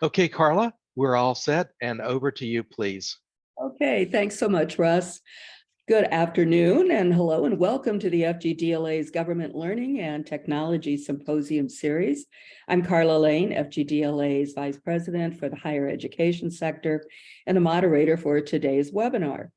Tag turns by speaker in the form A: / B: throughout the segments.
A: Okay, Carla, we're all set and over to you, please.
B: Okay, thanks so much, Russ. Good afternoon and hello and welcome to the FGDLA's Government Learning and Technology Symposium Series. I'm Carla Lane, FGDLA's Vice President for the Higher Education Sector and the moderator for today's webinar.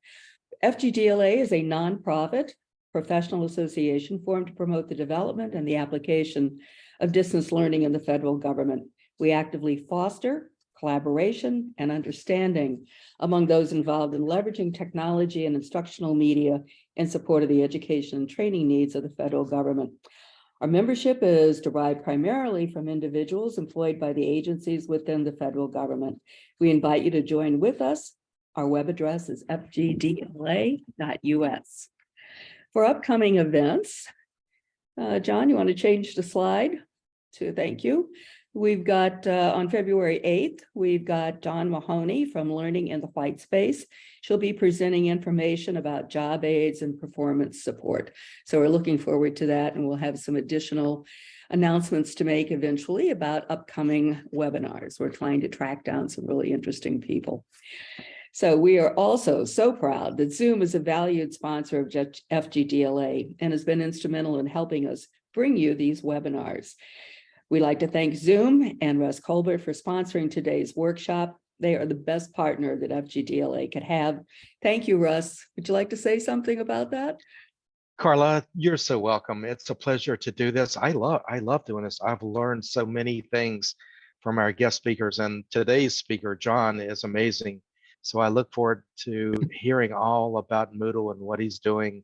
B: FGDLA is a nonprofit professional association formed to promote the development and the application of distance learning in the federal government. We actively foster collaboration and understanding among those involved in leveraging technology and instructional media in support of the education and training needs of the federal government. Our membership is derived primarily from individuals employed by the agencies within the federal government. We invite you to join with us. Our web address is fgdla.us. For upcoming events, John, you want to change the slide to thank you? We've got on February 8th, we've got Dawn Mahoney from Learning in the White Space. She'll be presenting information about job aids and performance support. So we're looking forward to that, and we'll have some additional announcements to make eventually about upcoming webinars. We're trying to track down some really interesting people. So we are also so proud that Zoom is a valued sponsor of FGDLA and has been instrumental in helping us bring you these webinars. We'd like to thank Zoom and Russ Colbert for sponsoring today's workshop. They are the best partner that FGDLA could have. Thank you, Russ. Would you like to say something about that?
A: Carla, you're so welcome. It's a pleasure to do this. I love doing this. I've learned so many things from our guest speakers, and today's speaker, John, is amazing. So I look forward to hearing all about Moodle and what he's doing,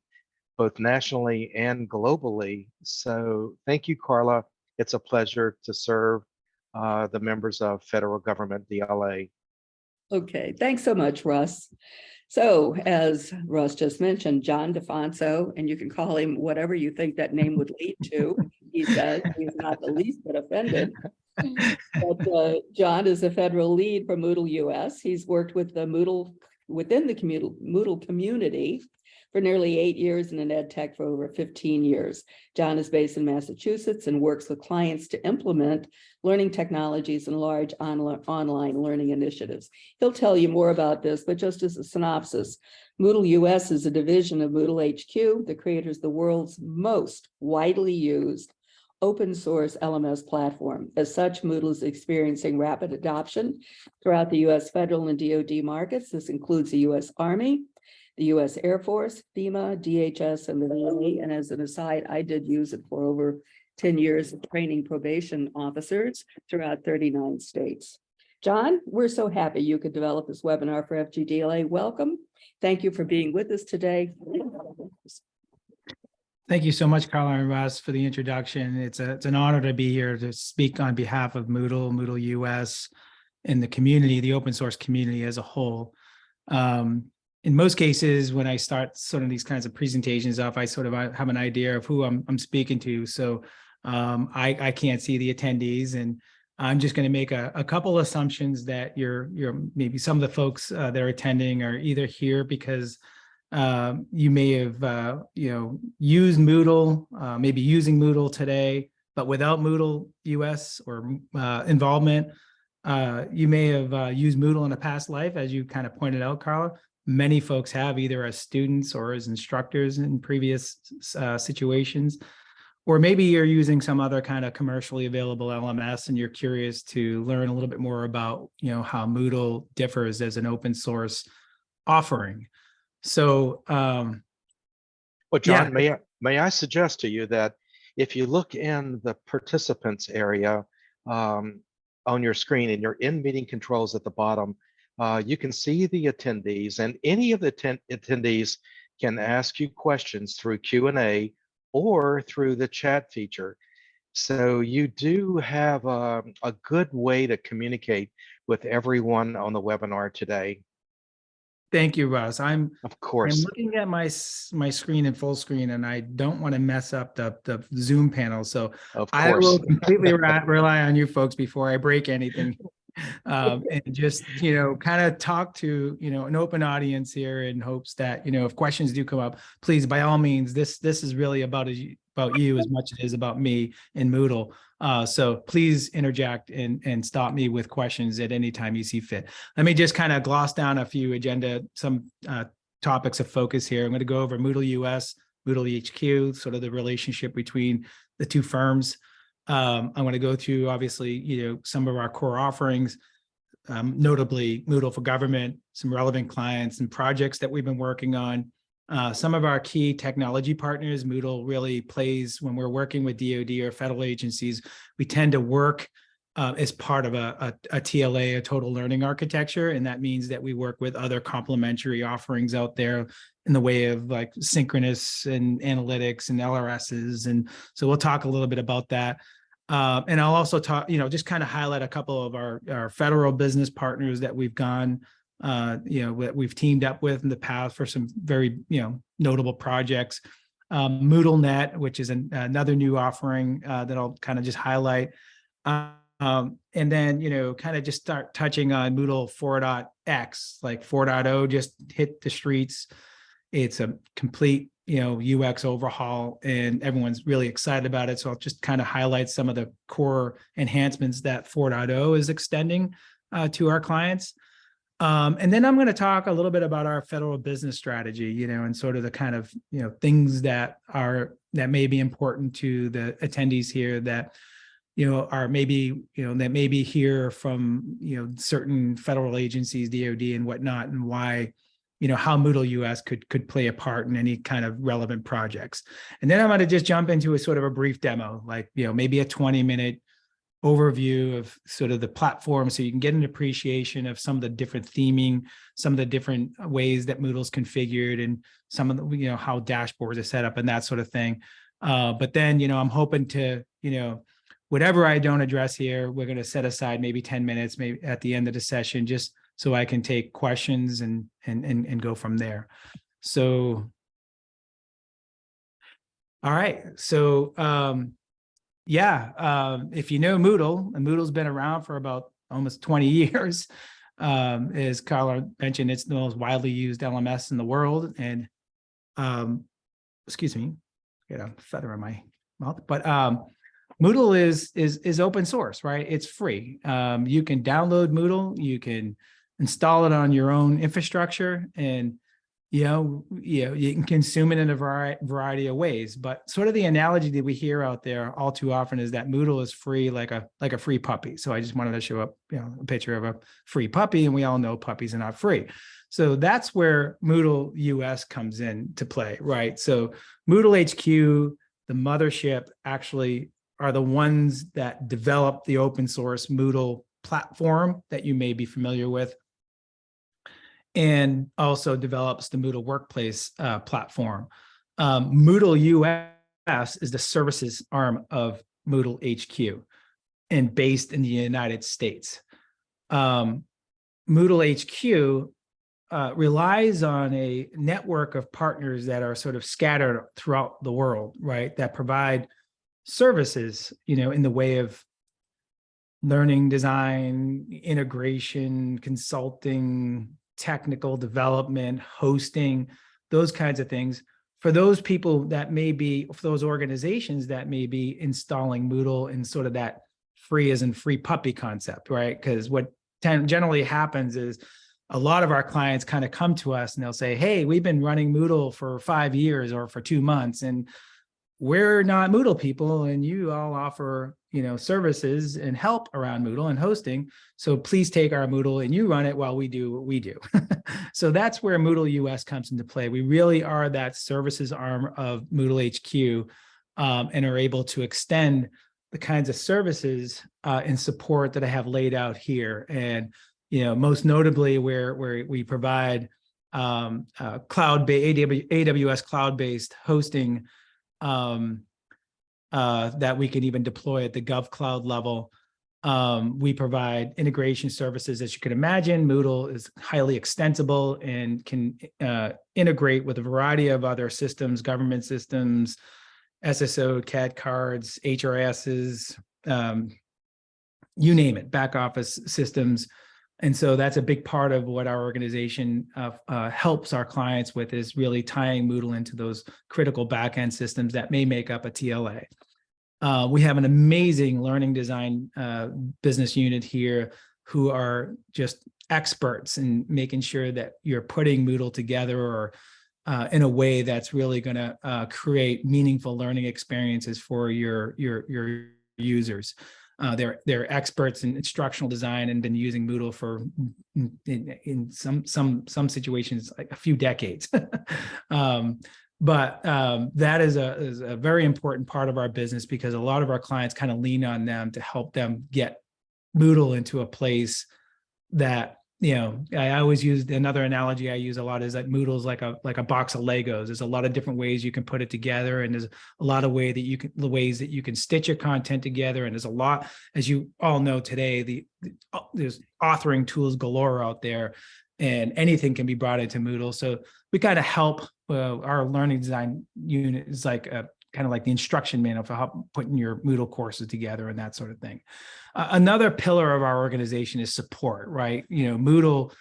A: both nationally and globally. So thank you, Carla. It's a pleasure to serve the members of federal government, DLA.
B: Okay, thanks so much, Russ. So as Russ just mentioned, John Defonzo, and you can call him whatever you think that name would lead to. He says he's not the least bit offended. But John is a federal lead for Moodle US. He's worked with the Moodle within the Moodle community for nearly 8 years and in ed tech for over 15 years. John is based in Massachusetts and works with clients to implement learning technologies and large online learning initiatives. He'll tell you more about this, but just as a synopsis, Moodle US is a division of Moodle HQ that creates the world's most widely used open source LMS platform. As such, Moodle is experiencing rapid adoption throughout the US federal and DoD markets. This includes the US Army, the US Air Force, FEMA, DHS, and the VA. And as an aside, I did use it for over 10 years of training probation officers throughout 39 states. John, we're so happy you could develop this webinar for FGDLA. Welcome. Thank you for being with us today.
C: Thank you so much, Carla and Russ, for the introduction. It's an honor to be here to speak on behalf of Moodle US, and the community, the open source community as a whole. In most cases, when I start sort of these kinds of presentations off, I sort of have an idea of who I'm speaking to. So I can't see the attendees, and I'm just going to make a couple assumptions that you're maybe some of the folks that are attending are either here because you may have used Moodle, maybe using Moodle today, but without Moodle US or involvement. You may have used Moodle in a past life, as you kind of pointed out, Carla. Many folks have, either as students or as instructors in previous situations, or maybe you're using some other kind of commercially available LMS and you're curious to learn a little bit more about, how Moodle differs as an open source offering. So, well,
A: John, yeah. may I suggest to you that if you look in the participants area on your screen, and your in-meeting controls at the bottom, you can see the attendees, and any of the attendees can ask you questions through Q&A or through the chat feature. So you do have a good way to communicate with everyone on the webinar today.
C: Thank you, Russ.
A: Of course.
C: I'm looking at my screen in full screen, and I don't want to mess up the Zoom panel. So I will completely rely on you folks before I break anything. And just, kind of talk to, an open audience here in hopes that, if questions do come up, please, by all means, this is really about about you as much as it is about me and Moodle. So please interject and stop me with questions at any time you see fit. Let me just kind of gloss down a few some topics of focus here. I'm going to go over Moodle US, Moodle HQ, sort of the relationship between the two firms. I'm going to go through, obviously, some of our core offerings, notably Moodle for Government, some relevant clients and projects that we've been working on. Some of our key technology partners, Moodle really plays when we're working with DoD or federal agencies. We tend to work as part of a TLA, a total learning architecture. And that means that we work with other complementary offerings out there in the way of like synchronous and analytics and LRSs. And so we'll talk a little bit about that. And I'll also talk, just kind of highlight a couple of our federal business partners that we've gone, that we've teamed up with in the past for some very, notable projects. MoodleNet, which is another new offering that I'll kind of just highlight. And then, kind of just start touching on Moodle 4.x, like 4.0 just hit the streets. It's a complete, UX overhaul, and everyone's really excited about it. So I'll just kind of highlight some of the core enhancements that 4.0 is extending to our clients. And then I'm going to talk a little bit about our federal business strategy, and sort of the kind of, things that may be important to the attendees here that, are maybe, that may be here from, certain federal agencies, DoD and whatnot, and why, how Moodle US could play a part in any kind of relevant projects. And then I'm going to just jump into a sort of a brief demo, like, maybe a 20-minute overview of sort of the platform, so you can get an appreciation of some of the different theming, some of the different ways that Moodle's configured, and some of the, how dashboards are set up and that sort of thing. But then, I'm hoping to, whatever I don't address here, we're going to set aside maybe 10 minutes, maybe at the end of the session, just so I can take questions and go from there. So, all right. So, if you know Moodle, and Moodle's been around for about almost 20 years. As Carla mentioned, it's the most widely used LMS in the world. And, excuse me, get a feather in my mouth, but Moodle is open source, right? It's free. You can download Moodle, you can install it on your own infrastructure, and you can consume it in a variety of ways. But sort of the analogy that we hear out there all too often is that Moodle is free, like a free puppy. So I just wanted to show up, a picture of a free puppy, and we all know puppies are not free. So that's where Moodle US comes in to play, right? So Moodle HQ, the mothership, actually are the ones that develop the open source Moodle platform that you may be familiar with, and also develops the Moodle Workplace platform. Moodle US is the services arm of Moodle HQ and based in the United States. Moodle HQ relies on a network of partners that are sort of scattered throughout the world, right? That provide services, in the way of learning, design, integration, consulting, technical development, hosting, those kinds of things for those people that may be, for those organizations that may be installing Moodle in sort of that free as in free puppy concept, right? Because what generally happens is a lot of our clients kind of come to us and they'll say, hey, we've been running Moodle for 5 years or for 2 months, and we're not Moodle people, and you all offer, services and help around Moodle and hosting. So please take our Moodle and you run it while we do what we do. So that's where Moodle US comes into play. We really are that services arm of Moodle HQ, and are able to extend the kinds of services and support that I have laid out here. And, most notably where we provide AWS cloud-based hosting that we can even deploy at the GovCloud level. We provide integration services. As you can imagine, Moodle is highly extensible and can integrate with a variety of other systems, government systems, SSO, CAD cards, HRSs, you name it, back office systems. And so that's a big part of what our organization helps our clients with, is really tying Moodle into those critical backend systems that may make up a TLA. We have an amazing learning design business unit here who are just experts in making sure that you're putting Moodle together or in a way that's really going to create meaningful learning experiences for your users. They're experts in instructional design and been using Moodle for in some situations like a few decades. But that is a very important part of our business, because a lot of our clients kind of lean on them to help them get Moodle into a place that, you know, I always use another analogy I use a lot is that Moodle is like a box of Legos. There's a lot of different ways you can put it together, and there's a lot of ways that you can stitch your content together. And there's a lot, as you all know today, there's authoring tools galore out there, and anything can be brought into Moodle. So we kind of help. Our learning design unit is like kind of like the instruction manual for how putting your Moodle courses together and that sort of thing. Another pillar of our organization is support, right? You know, Moodle,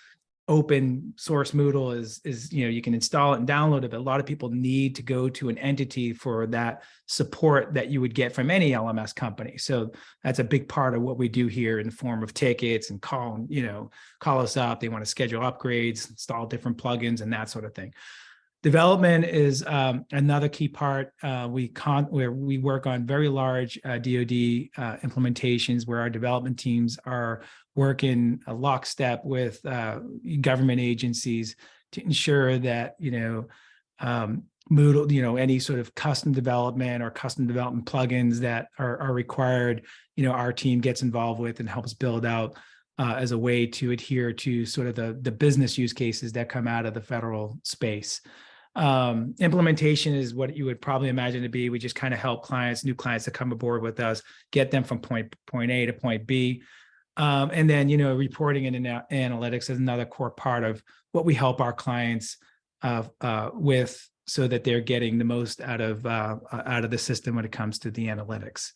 C: open source Moodle is, you know, you can install it and download it, but a lot of people need to go to an entity for that support that you would get from any LMS company. So that's a big part of what we do here in the form of tickets and call us up. They want to schedule upgrades, install different plugins and that sort of thing. Development is another key part. Where we work on very large DoD implementations, where our development teams are working a lockstep with government agencies to ensure that Moodle, any sort of custom development or custom development plugins that are required, our team gets involved with and helps build out as a way to adhere to sort of the business use cases that come out of the federal space. Implementation is what you would probably imagine to be. We just kind of help new clients that come aboard with us, get them from point A to point B. And then, reporting and analytics is another core part of what we help our clients with, so that they're getting the most out of the system when it comes to the analytics.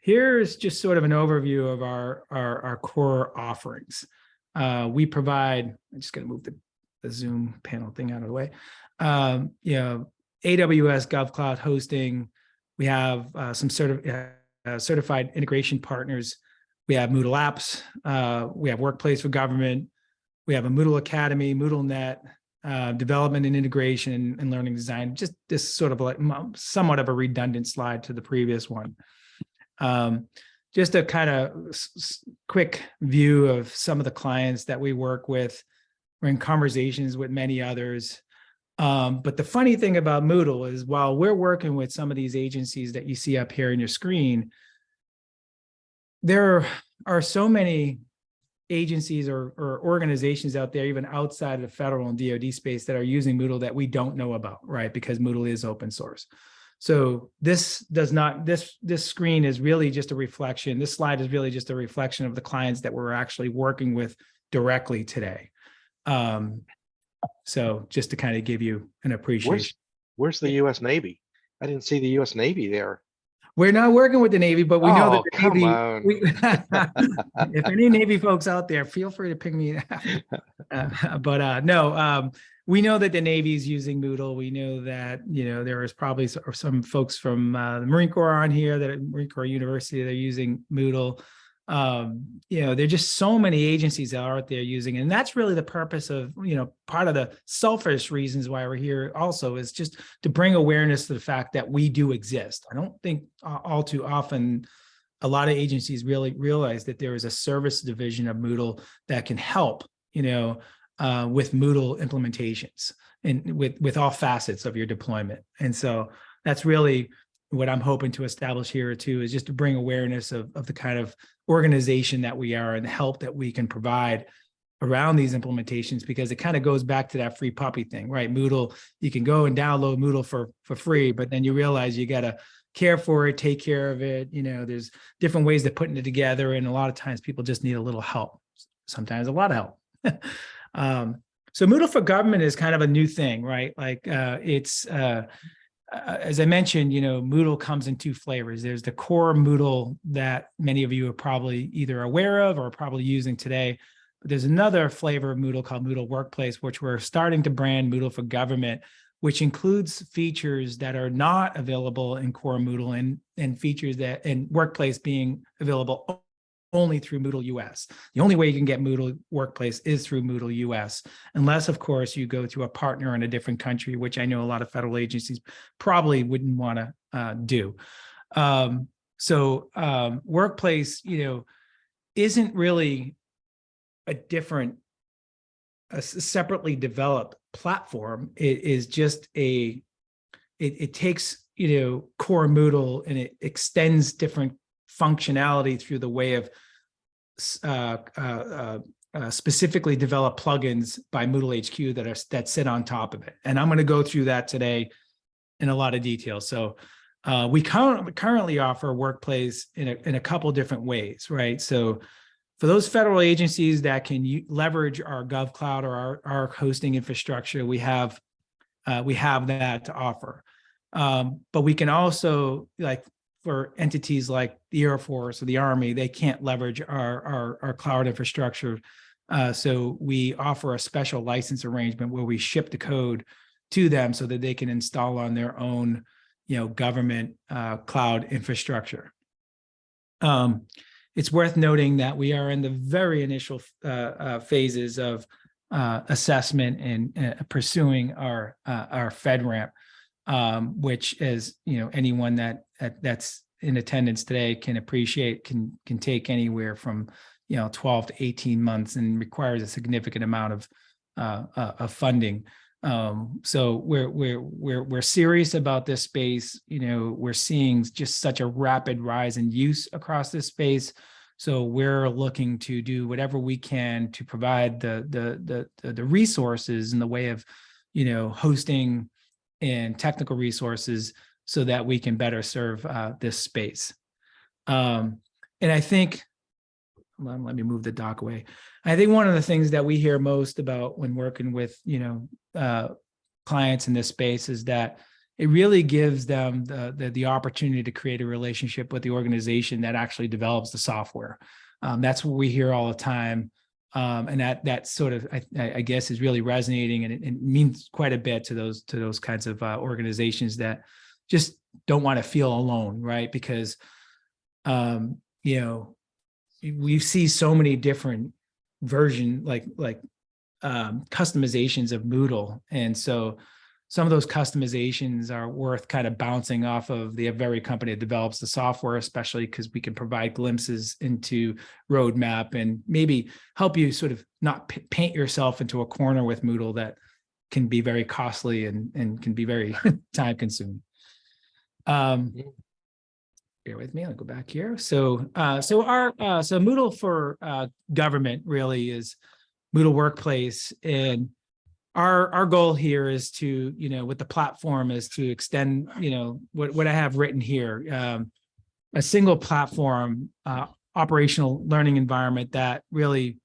C: Here's just sort of an overview of our core offerings. We provide, I'm just going to move the Zoom panel thing out of the way. AWS GovCloud hosting. We have some certified integration partners. We have Moodle apps. We have Workplace for Government. We have a Moodle Academy, MoodleNet, development and integration and learning design. Just this sort of like somewhat of a redundant slide to the previous one. Just a kind of quick view of some of the clients that we work with. We're in conversations with many others. But the funny thing about Moodle is, while we're working with some of these agencies that you see up here on your screen, there are so many agencies or organizations out there, even outside of the federal and DoD space, that are using Moodle that we don't know about, right? Because Moodle is open source. So this screen is really just a reflection. This slide is really just a reflection of the clients that we're actually working with directly today. So just to kind of give you an appreciation.
A: Where's the U.S. Navy? I didn't see the U.S. Navy there.
C: We're not working with the Navy, but we know that the
A: come
C: Navy.
A: on.
C: If any Navy folks out there, feel free to ping me. No, we know that the Navy is using Moodle. We know that there is probably some folks from the Marine Corps on here, that at Marine Corps University, they're using Moodle. There are just so many agencies that are out there using it. And that's really the purpose of, part of the selfish reasons why we're here also, is just to bring awareness to the fact that we do exist. I don't think all too often a lot of agencies really realize that there is a service division of Moodle that can help, with Moodle implementations and with all facets of your deployment. And so that's really what I'm hoping to establish here too, is just to bring awareness of the kind of organization that we are and the help that we can provide around these implementations, because it kind of goes back to that free puppy thing, right? Moodle, you can go and download Moodle for free, but then you realize you got to care for it, take care of it. There's different ways of putting it together. And a lot of times people just need a little help, sometimes a lot of help. So Moodle for Government is kind of a new thing, right? Like it's as I mentioned, Moodle comes in two flavors. There's the core Moodle that many of you are probably either aware of or probably using today. But there's another flavor of Moodle called Moodle Workplace, which we're starting to brand Moodle for Government, which includes features that are not available in core Moodle and features that in Workplace being available only through Moodle US. The only way you can get Moodle Workplace is through Moodle US, unless, of course, you go to a partner in a different country, which I know a lot of federal agencies probably wouldn't want to do. Workplace, isn't really a separately developed platform. It is just it takes, core Moodle and it extends different functionality through the way of specifically developed plugins by Moodle HQ that sit on top of it. And I'm going to go through that today in a lot of detail. So we currently offer Workplace in a couple different ways, right? So for those federal agencies that can leverage our GovCloud or our hosting infrastructure, we have that to offer. But we can also, like, for entities like the Air Force or the Army, they can't leverage our cloud infrastructure. So we offer a special license arrangement where we ship the code to them so that they can install on their own, government cloud infrastructure. It's worth noting that we are in the very initial phases of assessment and pursuing our FedRAMP. Which, as anyone that's in attendance today can appreciate, can take anywhere from 12 to 18 months and requires a significant amount of funding. So we're serious about this space. We're seeing just such a rapid rise in use across this space. So we're looking to do whatever we can to provide the resources in the way of hosting and technical resources so that we can better serve this space. And I think, let me move the dock away. I think one of the things that we hear most about when working with, clients in this space is that it really gives them the opportunity to create a relationship with the organization that actually develops the software. That's what we hear all the time. And that sort of, I guess, is really resonating, and it means quite a bit to those kinds of organizations that just don't want to feel alone, right? Because we see so many different version, like customizations of Moodle, and so some of those customizations are worth kind of bouncing off of the very company that develops the software, especially because we can provide glimpses into roadmap and maybe help you sort of not paint yourself into a corner with Moodle that can be very costly and can be very time consuming. Bear with me, I'll go back here. So Moodle for government really is Moodle Workplace, and our goal here is to, with the platform, is to extend, what I have written here, a single platform, operational learning environment that really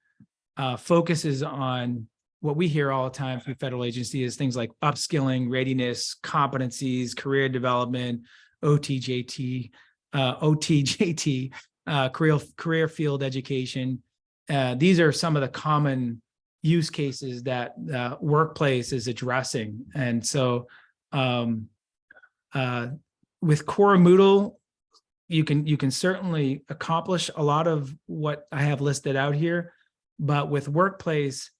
C: focuses on what we hear all the time from federal agencies, things like upskilling, readiness, competencies, career development, OTJT, career field education. These are some of the common use cases that Workplace is addressing. And so with core Moodle, you can certainly accomplish a lot of what I have listed out here, but with Workplace,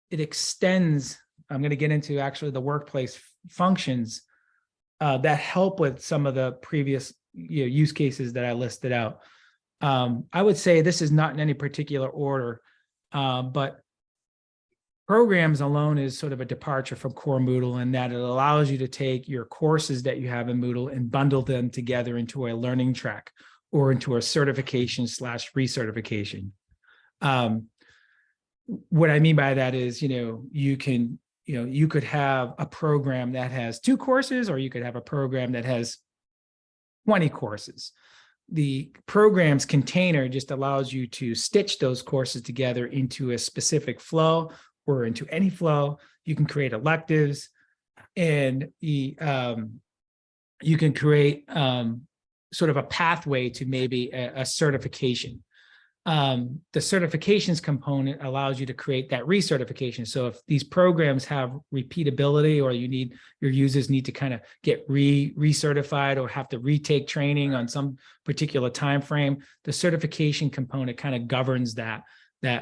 C: it extends. I'm going to get into actually the Workplace functions that help with some of the previous use cases that I listed out. I would say this is not in any particular order, but programs alone is sort of a departure from core Moodle, in that it allows you to take your courses that you have in Moodle and bundle them together into a learning track or into a certification / recertification. What I mean by that is, you could have a program that has 2 courses, or you could have a program that has 20 courses. The program's container just allows you to stitch those courses together into a specific flow or into any flow. You can create electives, and you can create sort of a pathway to maybe a certification. The certifications component allows you to create that recertification. So if these programs have repeatability, or your users need to kind of get recertified or have to retake training on some particular time frame, the certification component kind of governs that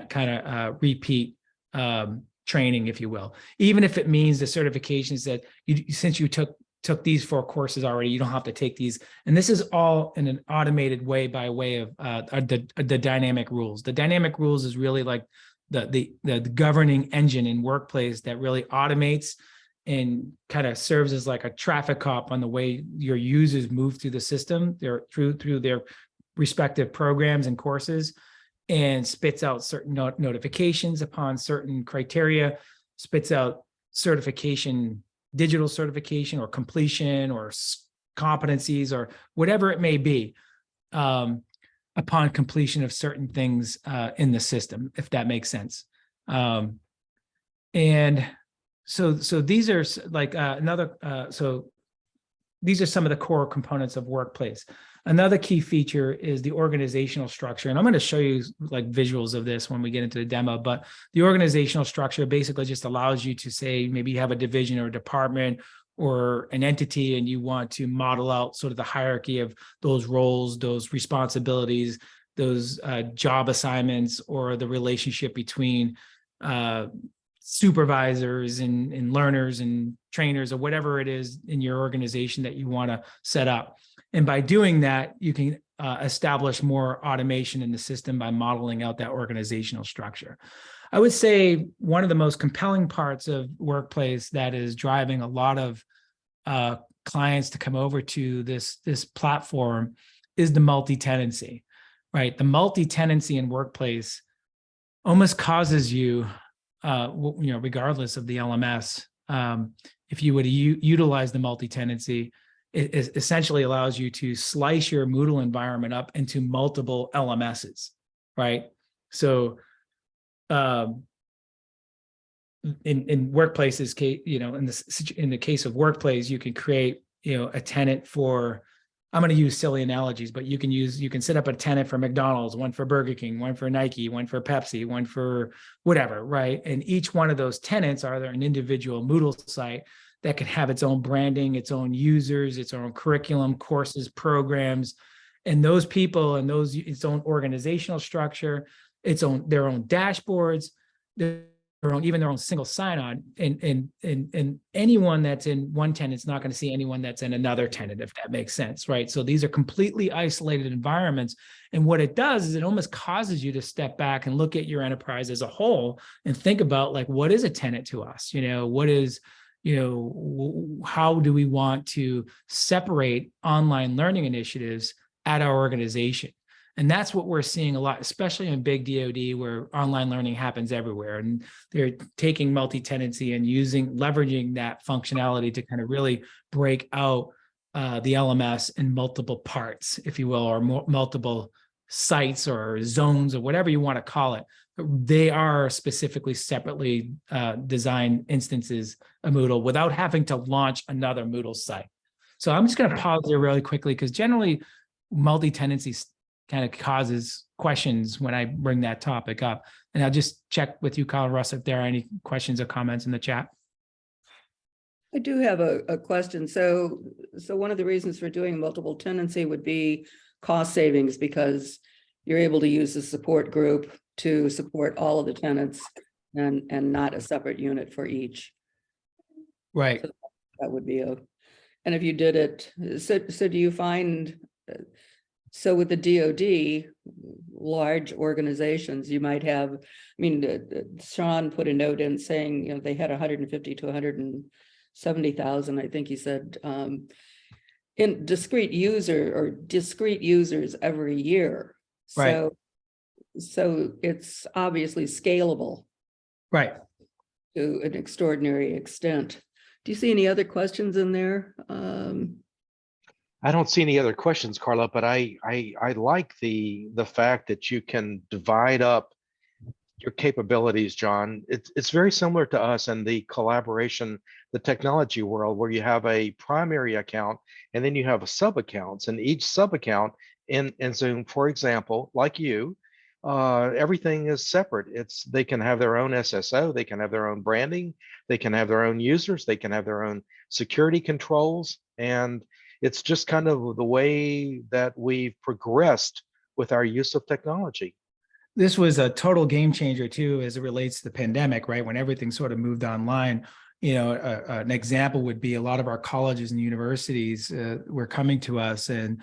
C: kind of repeat training, if you will. Even if it means the certifications that since you took these 4 courses already, you don't have to take these. And this is all in an automated way by way of the dynamic rules. The dynamic rules is really like the governing engine in Workplace that really automates and kind of serves as like a traffic cop on the way your users move through the system, through their respective programs and courses, and spits out certain notifications upon certain criteria, spits out digital certification or completion or competencies or whatever it may be upon completion of certain things in the system, if that makes sense. And so these are like these are some of the core components of Workplace. Another key feature is the organizational structure. And I'm going to show you like visuals of this when we get into the demo, but the organizational structure basically just allows you to say, maybe you have a division or a department or an entity, and you want to model out sort of the hierarchy of those roles, those responsibilities, those job assignments, or the relationship between supervisors and learners and trainers, or whatever it is in your organization that you want to set up. And by doing that, you can establish more automation in the system by modeling out that organizational structure. I would say one of the most compelling parts of Workplace that is driving a lot of clients to come over to this platform is the multi-tenancy, right? The multi-tenancy in Workplace almost causes you, regardless of the LMS, if you would utilize the multi-tenancy, it essentially allows you to slice your Moodle environment up into multiple LMSs, right? So in Workplace's case, in the case of Workplace, you can create, a tenant for, I'm going to use silly analogies, but you can set up a tenant for McDonald's, one for Burger King, one for Nike, one for Pepsi, one for whatever, right? And each one of those tenants are an individual Moodle site that can have its own branding, its own users, its own curriculum, courses, programs, and those people and its own organizational structure, their own dashboards, even their own single sign-on, and anyone that's in one tenant is not going to see anyone that's in another tenant, if that makes sense, right? So these are completely isolated environments, and what it does is it almost causes you to step back and look at your enterprise as a whole and think about, like, what is a tenant to us? What is, how do we want to separate online learning initiatives at our organization? And that's what we're seeing a lot, especially in big DoD, where online learning happens everywhere. And they're taking multi-tenancy and leveraging that functionality to kind of really break out the LMS in multiple parts, if you will, or multiple sites or zones or whatever you want to call it. They are specifically separately designed instances of Moodle without having to launch another Moodle site. So I'm just going to pause there really quickly, because generally multi-tenancy kind of causes questions when I bring that topic up. And I'll just check with you, Kyle and Russ, if there are any questions or comments in the chat.
B: I do have a question. So one of the reasons for doing multiple tenancy would be cost savings, because you're able to use the support group to support all of the tenants and not a separate unit for each.
C: Right.
B: So that would be and if you did it, so do you find, so with the DoD, large organizations, you might have, Sean put a note in saying, they had 150 to 170,000, I think he said, in discrete users every year.
C: Right.
B: So it's obviously scalable,
C: right,
B: to an extraordinary extent. Do you see any other questions in there?
A: I don't see any other questions, Carla, but I like the fact that you can divide up your capabilities, John. It's very similar to us in the collaboration, the technology world, where you have a primary account and then you have sub accounts, and each sub account in Zoom, for example, like you, everything is separate. They can have their own SSO, they can have their own branding, they can have their own users, they can have their own security controls, and it's just kind of the way that we've progressed with our use of technology.
C: This was a total game changer too, as it relates to the pandemic, right? When everything sort of moved online. An example would be a lot of our colleges and universities were coming to us, and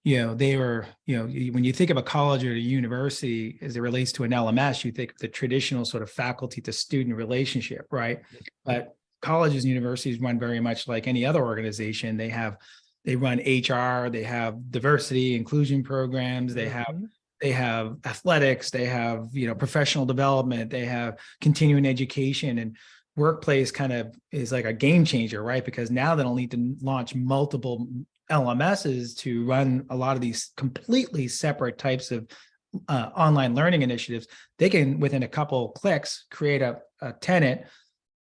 C: they were, when you think of a college or a university as it relates to an LMS, you think of the traditional sort of faculty to student relationship, right? But colleges and universities run very much like any other organization. They run HR, they have diversity, inclusion programs, they have athletics, they have, professional development, they have continuing education, and workplace kind of is like a game changer, right? Because now they don't need to launch multiple LMSs to run a lot of these completely separate types of online learning initiatives. They can, within a couple clicks, create a tenant,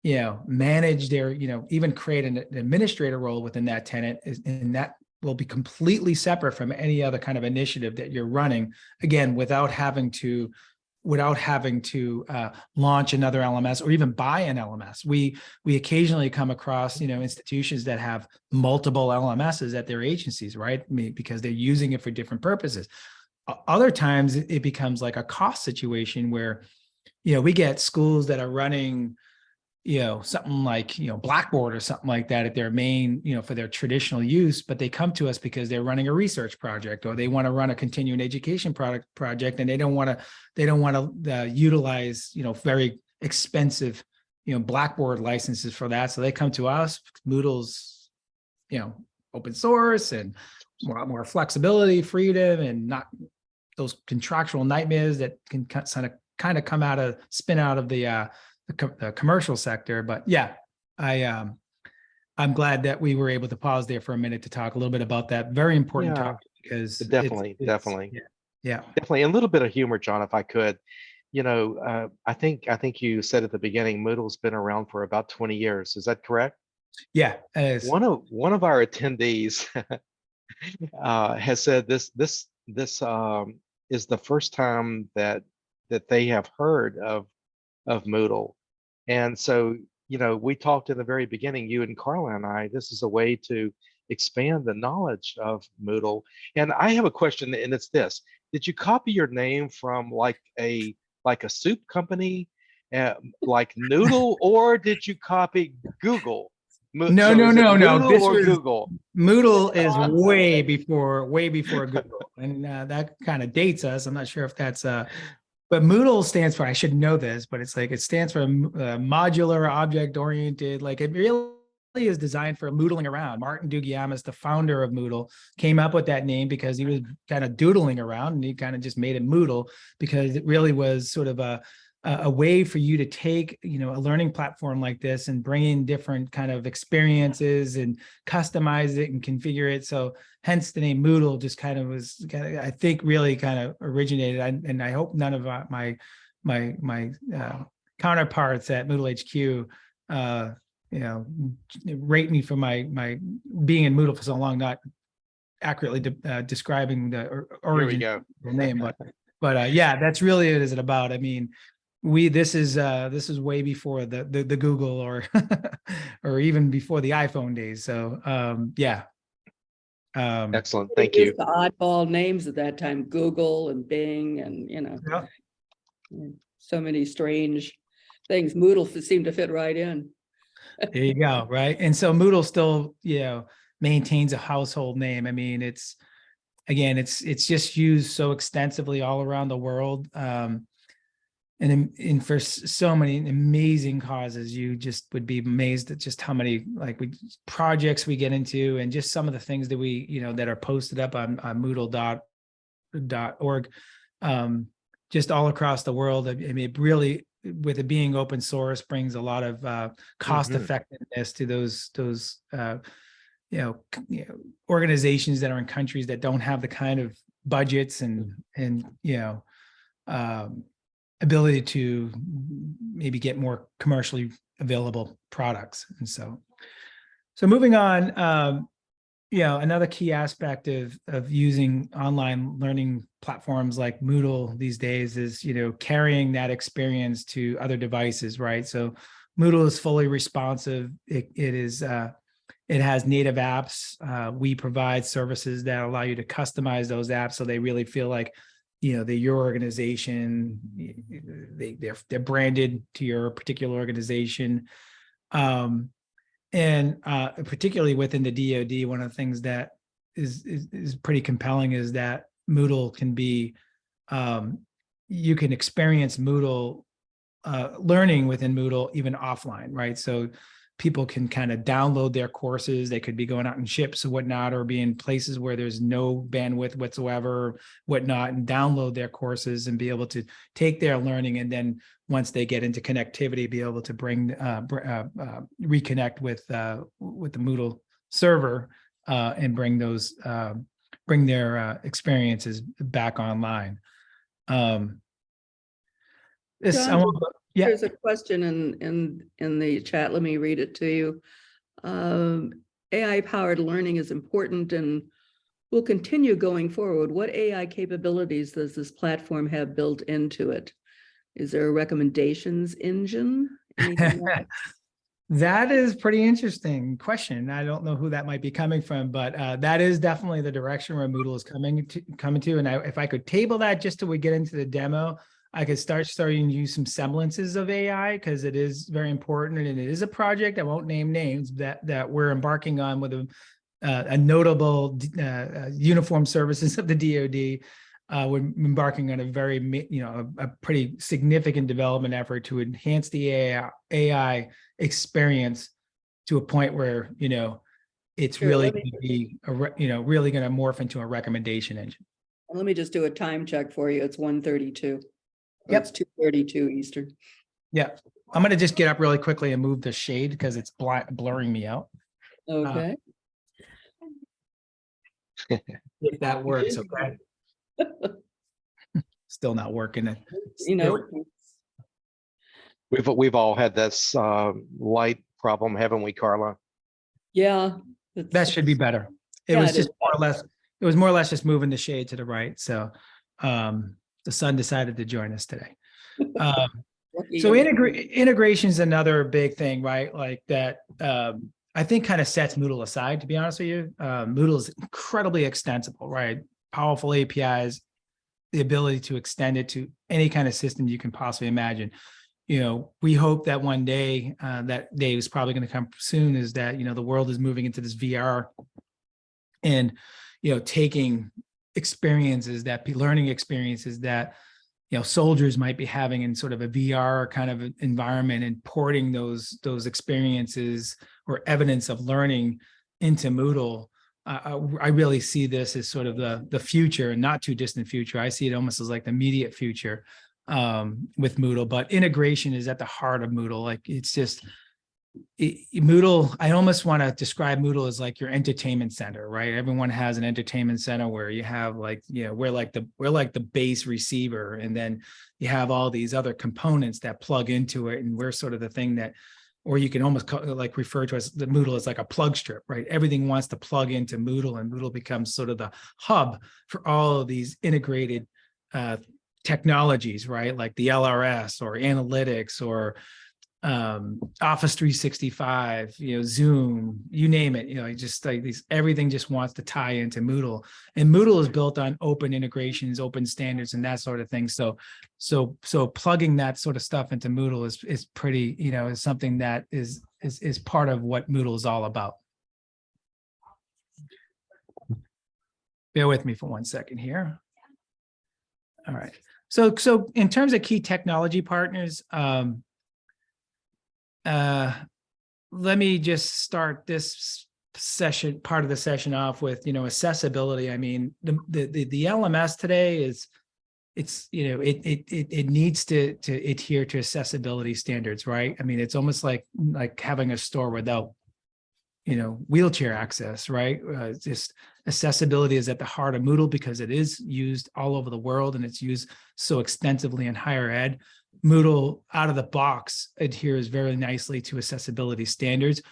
C: manage their, even create an administrator role within that tenant, and that will be completely separate from any other kind of initiative that you're running, again, without having to launch another LMS or even buy an LMS. We occasionally come across, institutions that have multiple LMSs at their agencies, right? Because they're using it for different purposes. Other times it becomes like a cost situation where, we get schools that are running, something like, Blackboard or something like that at their main, for their traditional use, but they come to us because they're running a research project, or they want to run a continuing education project, and they don't want to utilize, very expensive, Blackboard licenses for that. So they come to us. Moodle's, open source and more flexibility, freedom, and not those contractual nightmares that can kind of spin out of the commercial sector. But yeah, I'm glad that we were able to pause there for a minute to talk a little bit about that very important topic, because
A: definitely.
C: Yeah.
A: Definitely. A little bit of humor, John, if I could. I think you said at the beginning, Moodle's been around for about 20 years. Is that correct?
C: Yeah.
A: One of our attendees has said this is the first time that they have heard of Moodle. And so, we talked in the very beginning, you and Carla and I, this is a way to expand the knowledge of Moodle. And I have a question, and it's this: did you copy your name from like a soup company, like Noodle, or did you copy Google?
C: No.
A: Noodle
C: This
A: or
C: was
A: Google?
C: Moodle is way before Google, and that kind of dates us. I'm not sure if that's but Moodle stands for, I should know this, but it stands for modular, object-oriented. Like, it really is designed for moodling around. Martin Duguiamas, the founder of Moodle, came up with that name because he was kind of doodling around, and he kind of just made it Moodle, because it really was sort of a way for you to take, a learning platform like this and bring in different kind of experiences and customize it and configure it. So hence the name Moodle just kind of was, I think, really kind of originated. And I hope none of my counterparts at Moodle HQ, rate me for my being in Moodle for so long, not accurately describing the origin of the name. But yeah, that's really what it's about. I mean, this is way before the Google or or even before the iPhone days. So yeah.
A: Excellent. Thank you.
B: The oddball names at that time, Google and Bing, and
C: Yeah.
B: so many strange things. Moodle seemed to fit right in.
C: There you go. Right. And so Moodle still, maintains a household name. I mean, it's just used so extensively all around the world. And for so many amazing causes, you just would be amazed at just how many projects we get into, and just some of the things that we, that are posted up on Moodle.org, just all across the world. I mean, it really, with it being open source, brings a lot of cost effectiveness to those organizations that are in countries that don't have the kind of budgets and ability to maybe get more commercially available products. And so moving on, another key aspect of using online learning platforms like Moodle these days is, carrying that experience to other devices, right? So Moodle is fully responsive. It has native apps. We provide services that allow you to customize those apps so they really feel like, they're your organization. They're branded to your particular organization. And particularly within the DoD, one of the things that is pretty compelling is that Moodle can be, you can experience Moodle learning within Moodle even offline, right? So people can kind of download their courses. They could be going out in ships or whatnot, or be in places where there's no bandwidth whatsoever, whatnot, and download their courses and be able to take their learning. And then once they get into connectivity, be able to reconnect with the Moodle server and bring their experiences back online.
B: There's a question in the chat. Let me read it to you. AI-powered learning is important and will continue going forward. What AI capabilities does this platform have built into it? Is there a recommendations engine? Anything like
C: That is pretty interesting question. I don't know who that might be coming from, but that is definitely the direction where Moodle is coming to. And if I could table that just till we get into the demo, I could starting to use some semblances of AI, because it is very important, and it is a project, I won't name names, that we're embarking on with a notable uniformed services of the DoD. We're embarking on a very, a pretty significant development effort to enhance the AI experience to a point where, it's really going to be, really going to morph into a recommendation engine.
B: Let me just do a time check for you. It's 1:32.
C: Yep.
B: It's 2:32 Eastern.
C: Yeah. I'm going to just get up really quickly and move the shade because it's blurring me out.
B: Okay.
C: If that works, okay. Still not working.
A: We've all had this light problem, haven't we, Carla?
B: Yeah.
C: That should be better. It was just more or less, it was more or less just moving the shade to the right. So the sun decided to join us today. So integration is another big thing, right? Like that, I think kind of sets Moodle aside, to be honest with you. Moodle is incredibly extensible, right? Powerful APIs, the ability to extend it to any kind of system you can possibly imagine. We hope that one day, that day is probably going to come soon, is that, the world is moving into this VR and, taking learning experiences that, soldiers might be having in sort of a VR kind of environment, and porting those experiences or evidence of learning into Moodle. I really see this as sort of the future, and not too distant future. I see it almost as like the immediate future with Moodle, but integration is at the heart of Moodle. Like it's just, Moodle, I almost want to describe Moodle as like your entertainment center, right? Everyone has an entertainment center where you have like, we're like the base receiver, and then you have all these other components that plug into it, and we're sort of the thing that, or you can almost like refer to as the Moodle as like a plug strip, right? Everything wants to plug into Moodle, and Moodle becomes sort of the hub for all of these integrated technologies, right? Like the LRS or analytics or Office 365, Zoom, you name it, just like these, everything just wants to tie into Moodle, and Moodle is built on open integrations, open standards, and that sort of thing. So plugging that sort of stuff into Moodle is pretty, is something that is part of what Moodle is all about. Bear with me for 1 second here. All right. So in terms of key technology partners, let me just start this part of the session off with, accessibility. I mean, the LMS today it needs to adhere to accessibility standards, right? I mean, it's almost like having a store without wheelchair access, right? Just accessibility is at the heart of Moodle because it is used all over the world and it's used so extensively in higher ed. Moodle out of the box adheres very nicely to accessibility standards.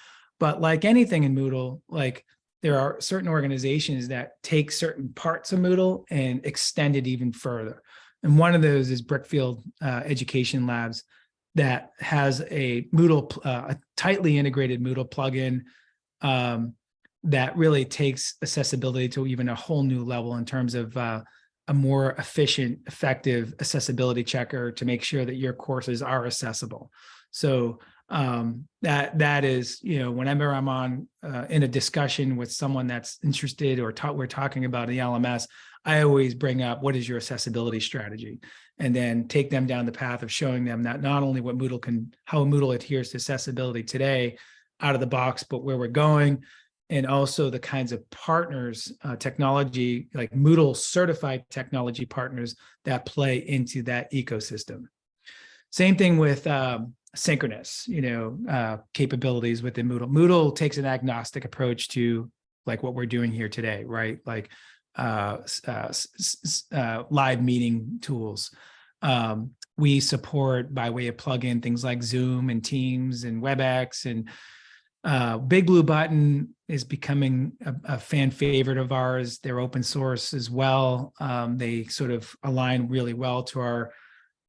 C: But like anything in Moodle, like there are certain organizations that take certain parts of Moodle and extend it even further. And one of those is Brickfield Education Labs that has a Moodle, a tightly integrated Moodle plugin that really takes accessibility to even a whole new level in terms of a more efficient, effective accessibility checker to make sure that your courses are accessible. So that is, whenever I'm on in a discussion with someone that's interested or we're talking about the LMS, I always bring up what is your accessibility strategy, and then take them down the path of showing them that not only what Moodle how Moodle adheres to accessibility today out of the box, but where we're going, and also the kinds of partners, technology, like Moodle certified technology partners that play into that ecosystem. Same thing with synchronous, capabilities within Moodle. Moodle takes an agnostic approach to like what we're doing here today, right? Like live meeting tools. We support by way of plugin things like Zoom and Teams and WebEx, and Big Blue Button is becoming a fan favorite of ours. They're open source as well. They sort of align really well to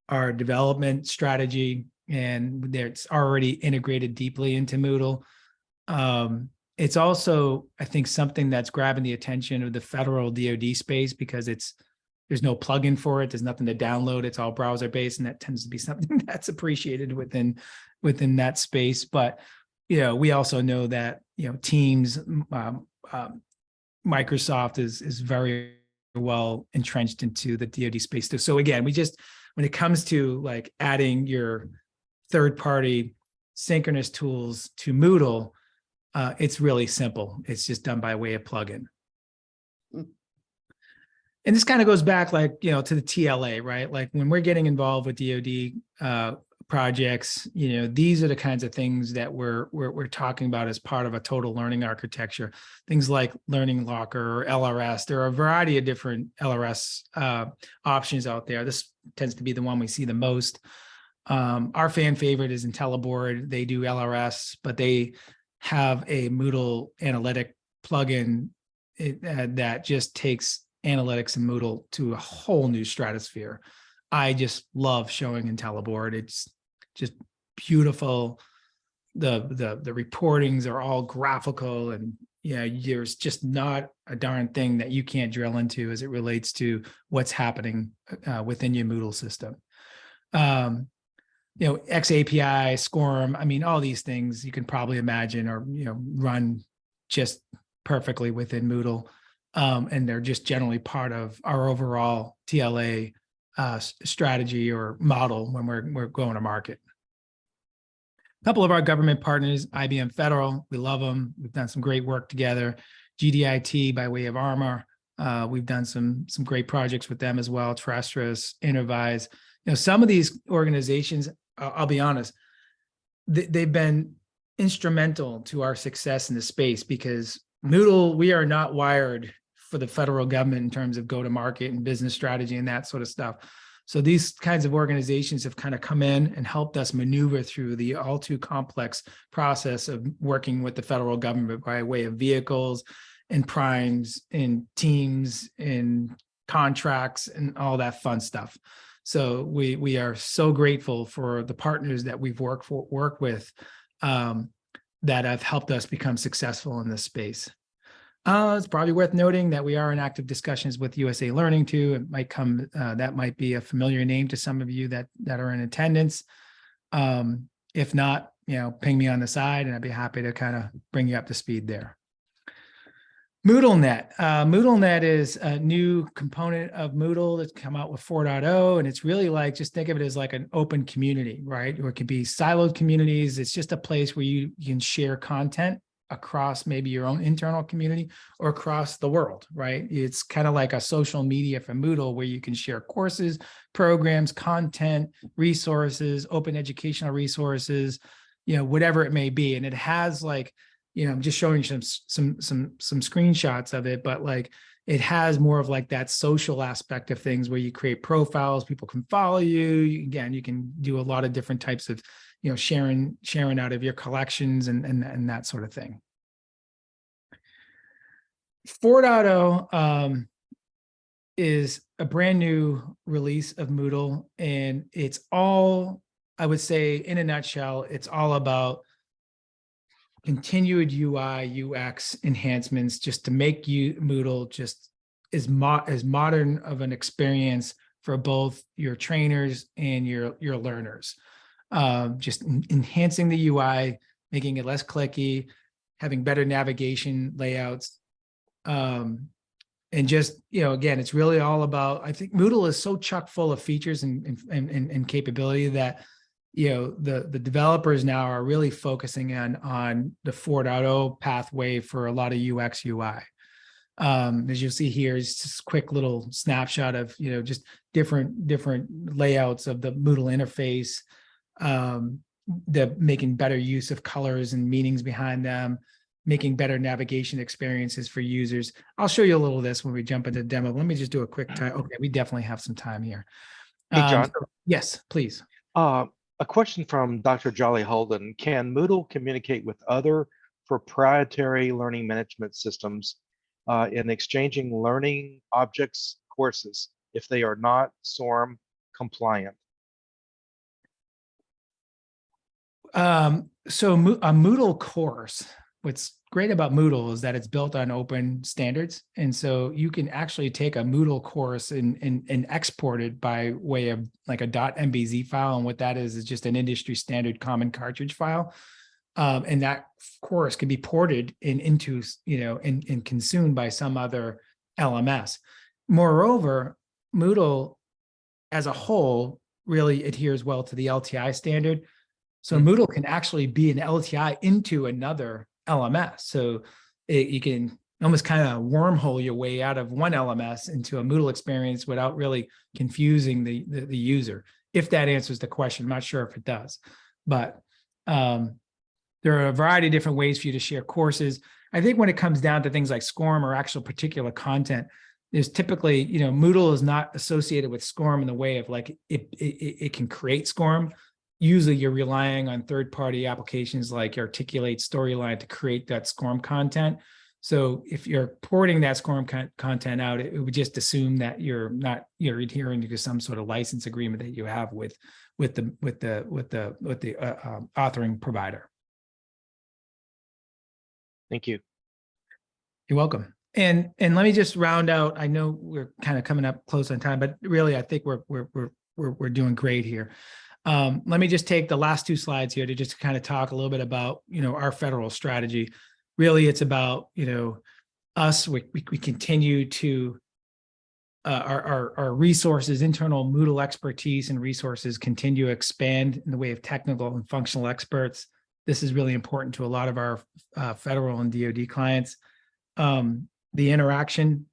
C: our development strategy, and it's already integrated deeply into Moodle. It's also, I think, something that's grabbing the attention of the federal DoD space because there's no plugin for it. There's nothing to download. It's all browser based, and that tends to be something that's appreciated within that space. But we also know that Teams, Microsoft is very well entrenched into the DoD space too. So again, when it comes to like adding your third-party synchronous tools to Moodle, it's really simple. It's just done by way of plugin. And this kind of goes back to the TLA, right? Like when we're getting involved with DoD projects, these are the kinds of things that we're talking about as part of a total learning architecture. Things like Learning Locker or LRS. There are a variety of different LRS options out there. This tends to be the one we see the most. Our fan favorite is IntelliBoard. They do LRS, but they have a Moodle analytic plugin that just takes analytics in Moodle to a whole new stratosphere. I just love showing IntelliBoard. It's just beautiful. The reportings are all graphical, and there's just not a darn thing that you can't drill into as it relates to what's happening within your Moodle system. XAPI, SCORM, all these things you can probably imagine are, run just perfectly within Moodle. And they're just generally part of our overall TLA strategy or model when we're going to market. A couple of our government partners, IBM Federal, we love them. We've done some great work together. GDIT by way of Armor. We've done some great projects with them as well. Terrestris, Intervise. Some of these organizations, I'll be honest, they've been instrumental to our success in the space because Moodle, we are not wired for the federal government in terms of go-to-market and business strategy and that sort of stuff. So these kinds of organizations have kind of come in and helped us maneuver through the all too complex process of working with the federal government by way of vehicles and primes and teams and contracts and all that fun stuff. So we are so grateful for the partners that we've worked with that have helped us become successful in this space. It's probably worth noting that we are in active discussions with USA Learning too. It might come, that might be a familiar name to some of you that are in attendance. If not, ping me on the side and I'd be happy to kind of bring you up to speed there. MoodleNet. MoodleNet is a new component of Moodle that's come out with 4.0, and it's really like, just think of it as like an open community, right? Or it could be siloed communities. It's just a place where you can share content across maybe your own internal community or across the world, right? It's kind of like a social media for Moodle where you can share courses, programs, content, resources, open educational resources, whatever it may be. And it has like, I'm just showing you some screenshots of it, but like it has more of like that social aspect of things where you create profiles, people can follow you. Again, you can do a lot of different types of, sharing out of your collections and that sort of thing. 4.0 is a brand new release of Moodle, and it's all, I would say in a nutshell, it's all about continued UI, UX enhancements just to make Moodle just as modern of an experience for both your trainers and your learners. Just enhancing the UI, making it less clicky, having better navigation layouts. And just, again, it's really all about, I think Moodle is so chock full of features and capability that, the developers now are really focusing on the 4.0 pathway for a lot of UX UI. As you'll see here, it's just a quick little snapshot of, just different layouts of the Moodle interface, the making better use of colors and meanings behind them, making better navigation experiences for users. I'll show you a little of this when we jump into the demo. Let me just do a quick time. Okay, we definitely have some time here.
A: Hey, John.
C: Yes, please.
A: A question from Dr. Jolly Holden. Can Moodle communicate with other proprietary learning management systems in exchanging learning objects courses if they are not SORM compliant?
C: So a Moodle course, what's great about Moodle is that it's built on open standards. And so you can actually take a Moodle course and export it by way of like a .mbz file. And what that is just an industry standard common cartridge file. And that course can be ported into, and consumed by some other LMS. Moreover, Moodle as a whole really adheres well to the LTI standard. So Moodle can actually be an LTI into another LMS. So you can almost kind of wormhole your way out of one LMS into a Moodle experience without really confusing the user. If that answers the question, I'm not sure if it does, but there are a variety of different ways for you to share courses. I think when it comes down to things like SCORM or actual particular content, there's typically, Moodle is not associated with SCORM in the way of like it can create SCORM. Usually you're relying on third-party applications like Articulate, Storyline to create that SCORM content. So if you're porting that SCORM content out, it would just assume that you're adhering to some sort of license agreement that you have with the authoring provider.
A: Thank you.
C: You're welcome. And let me just round out. I know we're kind of coming up close on time, but really I think we're doing great here. Let me just take the last two slides here to just kind of talk a little bit about, our federal strategy. Really, it's about, us. We continue to our resources, internal Moodle expertise and resources continue to expand in the way of technical and functional experts. This is really important to a lot of our federal and DoD clients. The interaction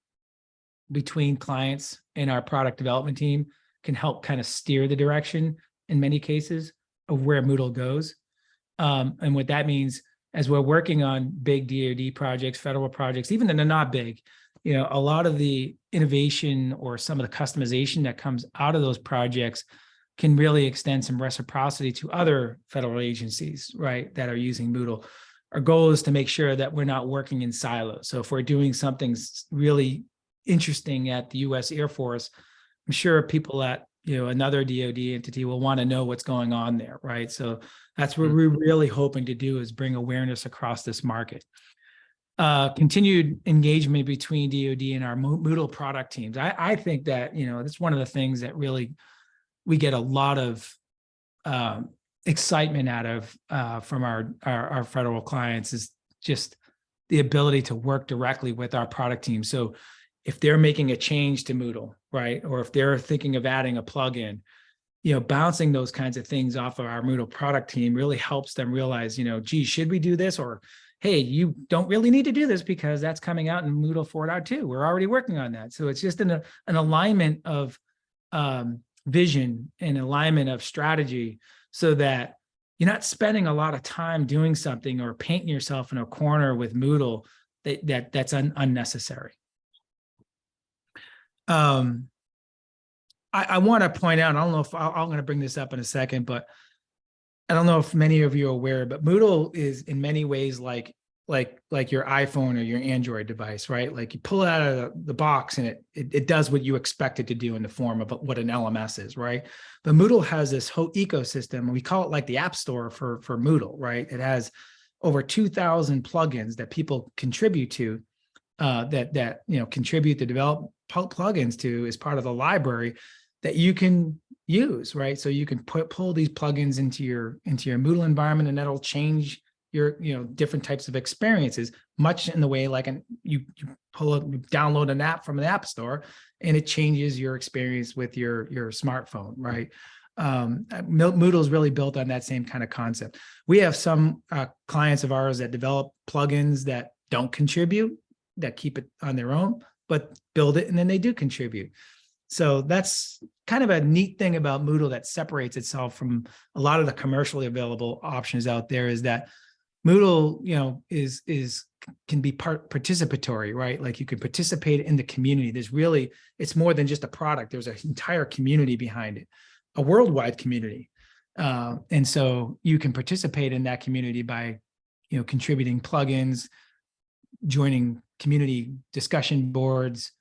C: between clients and our product development team can help kind of steer the direction in many cases of where Moodle goes. And what that means as we're working on big DoD projects, federal projects, even when they're not big, a lot of the innovation or some of the customization that comes out of those projects can really extend some reciprocity to other federal agencies, right, that are using Moodle. Our goal is to make sure that we're not working in silos. So if we're doing something really interesting at the U.S. Air Force, I'm sure people at another DoD entity will want to know what's going on there, right? So that's what we're really hoping to do is bring awareness across this market. Continued engagement between DoD and our Moodle product teams. I think that, that's one of the things that really we get a lot of excitement out of from our federal clients is just the ability to work directly with our product team. So if they're making a change to Moodle, right, or if they're thinking of adding a plugin, bouncing those kinds of things off of our Moodle product team really helps them realize, gee, should we do this? Or, hey, you don't really need to do this because that's coming out in Moodle 4.2. We're already working on that. So it's just an alignment of vision and alignment of strategy so that you're not spending a lot of time doing something or painting yourself in a corner with Moodle that's unnecessary. I want to point out, I don't know if I'm going to bring this up in a second, but I don't know if many of you are aware, but Moodle is in many ways like your iPhone or your Android device, right? Like you pull it out of the box and it does what you expect it to do in the form of what an LMS is, right? But Moodle has this whole ecosystem, and we call it like the App Store for Moodle, right? It has over 2,000 plugins that people contribute to, that contribute to develop plugins to as part of the library that you can use, right? So you can pull these plugins into your Moodle environment, and that'll change your different types of experiences, much in the way like you download an app from the App Store, and it changes your experience with your smartphone, right? Moodle is really built on that same kind of concept. We have some clients of ours that develop plugins that don't contribute, that keep it on their own, but build it and then they do contribute. So that's kind of a neat thing about Moodle that separates itself from a lot of the commercially available options out there, is that Moodle, can be participatory, right? Like you can participate in the community. It's more than just a product. There's an entire community behind it, a worldwide community. And so you can participate in that community by, contributing plugins, joining community discussion boards,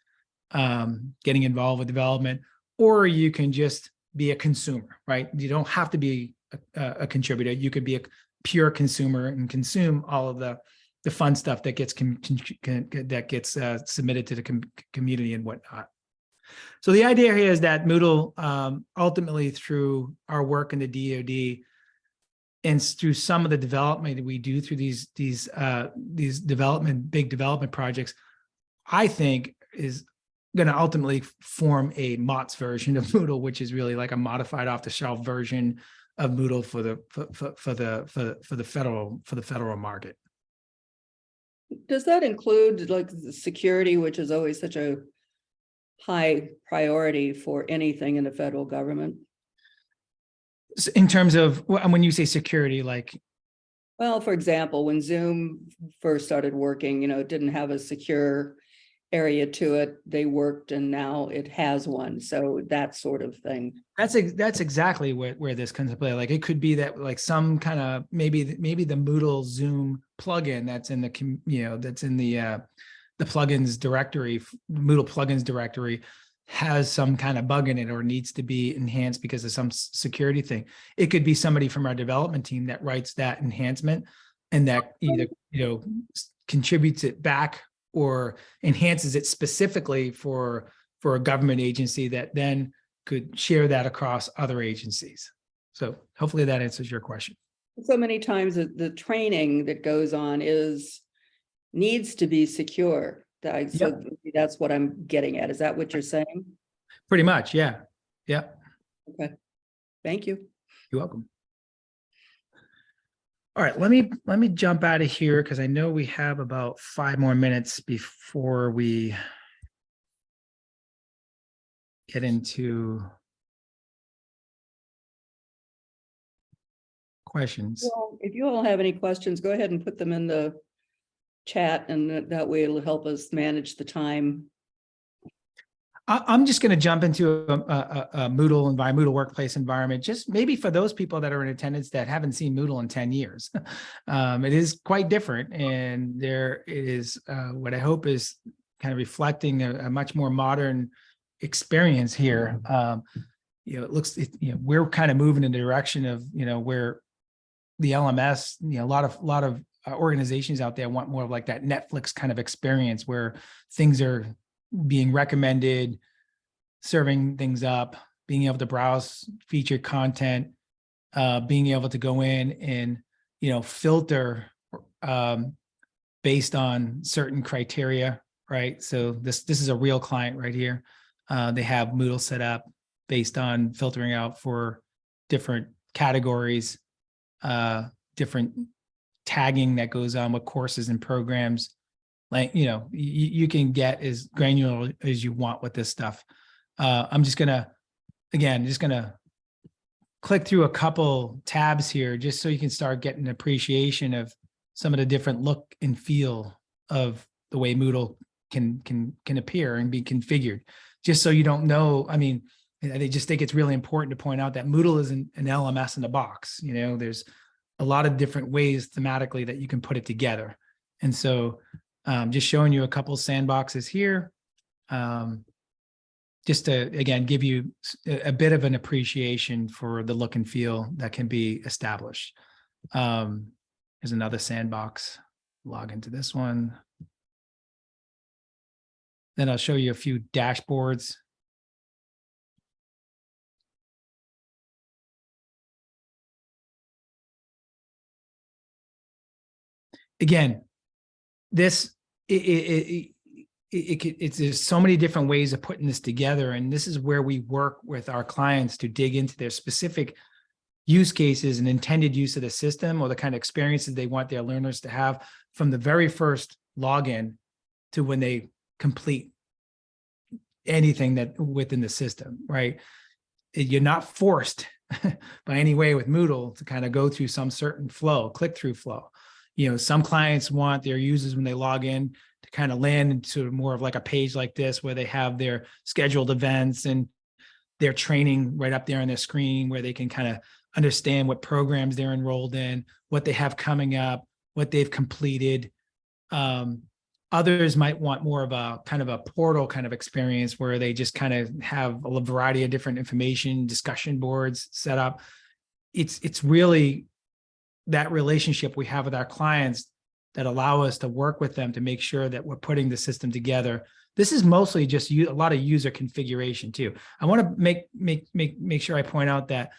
C: getting involved with development, or you can just be a consumer, right? You don't have to be a contributor. You could be a pure consumer and consume all of the fun stuff that gets submitted to the community and whatnot. So the idea here is that Moodle, ultimately through our work in the DoD and through some of the development that we do through these big development projects, I think is going to ultimately form a MOTS version of Moodle, which is really like a modified off-the-shelf version of Moodle for the federal market.
B: Does that include like the security, which is always such a high priority for anything in the federal government?
C: In terms of when you say security, like,
B: well, for example, when Zoom first started working, it didn't have a secure area to it. They worked, and now it has one. So that sort of thing.
C: That's exactly where this comes to play. Like it could be that like some kind of maybe the Moodle Zoom plugin that's in the plugins directory, Moodle plugins directory, has some kind of bug in it or needs to be enhanced because of some security thing. It could be somebody from our development team that writes that enhancement and that either contributes it back or enhances it specifically for a government agency that then could share that across other agencies. So hopefully that answers your question.
B: So many times the training that goes on needs to be secure. So that's what I'm getting at. Is that what you're saying?
C: Pretty much, yeah. Yeah.
B: Okay. Thank you.
C: You're welcome. All right, let me jump out of here because I know we have about 5 more minutes before we get into questions.
B: Well, if you all have any questions, go ahead and put them in the chat, and that way it'll help us manage the time.
C: I'm just going to jump into a Moodle workplace environment, just maybe for those people that are in attendance that haven't seen Moodle in 10 years. It is quite different, and there is what I hope is kind of reflecting a much more modern experience here. It looks, we're kind of moving in the direction of, where the LMS, a lot of organizations out there want more of like that Netflix kind of experience where things are being recommended, serving things up, being able to browse featured content, being able to go in and, filter based on certain criteria, right? So this is a real client right here. They have Moodle set up based on filtering out for different categories, different tagging that goes on with courses and programs. Like, you can get as granular as you want with this stuff. I'm just gonna click through a couple tabs here just so you can start getting an appreciation of some of the different look and feel of the way Moodle can appear and be configured. Just so you don't know, I mean, I just think it's really important to point out that Moodle isn't an LMS in a box. You know, there's a lot of different ways thematically that you can put it together. And so just showing you a couple sandboxes here, just to, again, give you a bit of an appreciation for the look and feel that can be established. There's another sandbox. Log into this one. Then I'll show you a few dashboards. Again, this, there's so many different ways of putting this together. And this is where we work with our clients to dig into their specific use cases and intended use of the system, or the kind of experiences they want their learners to have from the very first login to when they complete anything that within the system, right? You're not forced by any way with Moodle to kind of go through some certain flow, click-through flow. You know, some clients want their users when they log in to kind of land into more of like a page like this, where they have their scheduled events and their training right up there on their screen, where they can kind of understand what programs they're enrolled in, what they have coming up, what they've completed. Others might want more of a kind of a portal kind of experience, where they just kind of have a variety of different information, discussion boards set up. It's really that relationship we have with our clients that allow us to work with them to make sure that we're putting the system together. This is mostly just a lot of user configuration too. I want to make sure I point out that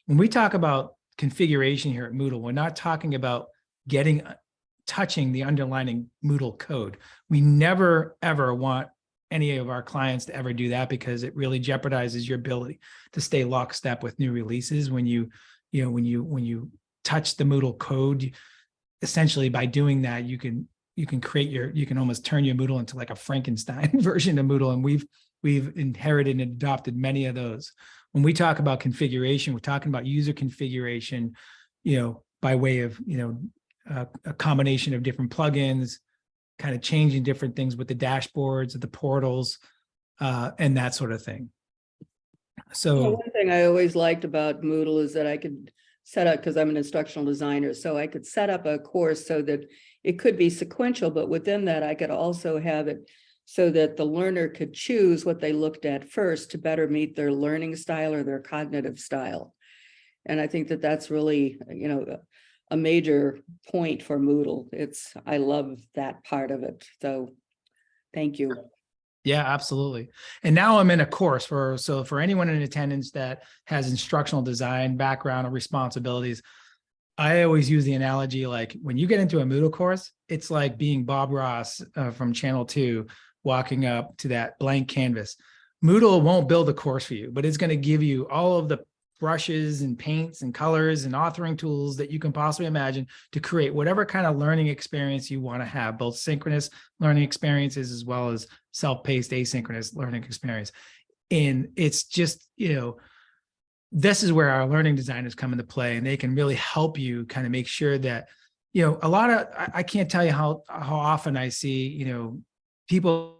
C: when we talk about configuration here at Moodle, we're not talking about touching the underlying Moodle code. We never, ever want any of our clients to ever do that, because it really jeopardizes your ability to stay lockstep with new releases. When you touch the Moodle code, essentially by doing that, you can almost turn your Moodle into like a Frankenstein version of Moodle. And we've inherited and adopted many of those. When we talk about configuration, we're talking about user configuration, by way of, a combination of different plugins, kind of changing different things with the dashboards, the portals, and that sort of thing. So
B: one thing I always liked about Moodle is that I could set up, because I'm an instructional designer, so I could set up a course so that it could be sequential, but within that I could also have it so that the learner could choose what they looked at first to better meet their learning style or their cognitive style. And I think that that's really, a major point for Moodle. I love that part of it. So thank you.
C: yeah, absolutely. And now I'm in a course so for anyone in attendance that has instructional design background or responsibilities, I always use the analogy, like when you get into a Moodle course, it's like being Bob Ross from Channel 2, walking up to that blank canvas. Moodle won't build a course for you, but it's going to give you all of the brushes and paints and colors and authoring tools that you can possibly imagine to create whatever kind of learning experience you want to have, both synchronous learning experiences as well as self-paced asynchronous learning experience. And it's just, this is where our learning designers come into play, and they can really help you kind of make sure that, a lot of, I can't tell you how often I see, people,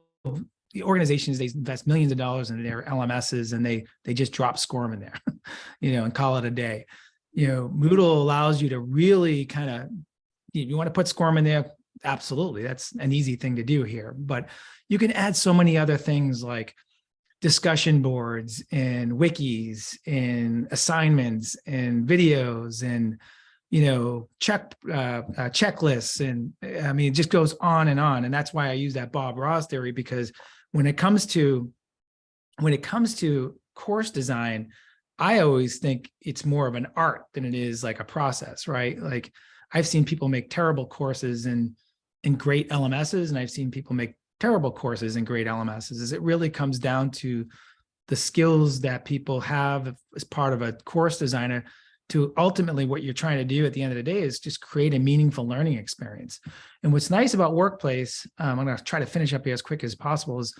C: the organizations, they invest millions of dollars in their LMSs and they just drop SCORM in there, and call it a day. Moodle allows you to really kind of, you want to put SCORM in there? Absolutely. That's an easy thing to do here, but you can add so many other things like discussion boards and wikis and assignments and videos and, checklists. And I mean, it just goes on. And that's why I use that Bob Ross theory, because when it comes to course design, I always think it's more of an art than it is like a process, right? Like I've seen people make terrible courses in great LMSs, and I've seen people make terrible courses in great LMSs. It really comes down to the skills that people have as part of a course designer to ultimately what you're trying to do at the end of the day is just create a meaningful learning experience. And what's nice about Workplace, I'm going to try to finish up here as quick as possible, is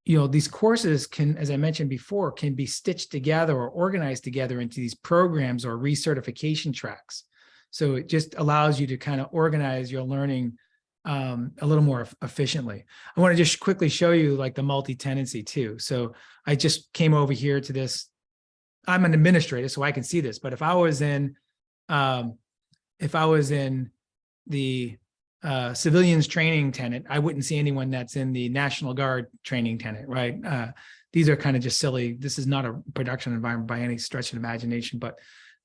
C: these courses can, as I mentioned before, can be stitched together or organized together into these programs or recertification tracks. So it just allows you to kind of organize your learning a little more efficiently. I want to just quickly show you like the multi-tenancy too. So I just came over here to this. I'm an administrator, so I can see this, but if I was in the civilians training tenant, I wouldn't see anyone that's in the National Guard training tenant, right? These are kind of just silly. This is not a production environment by any stretch of imagination, but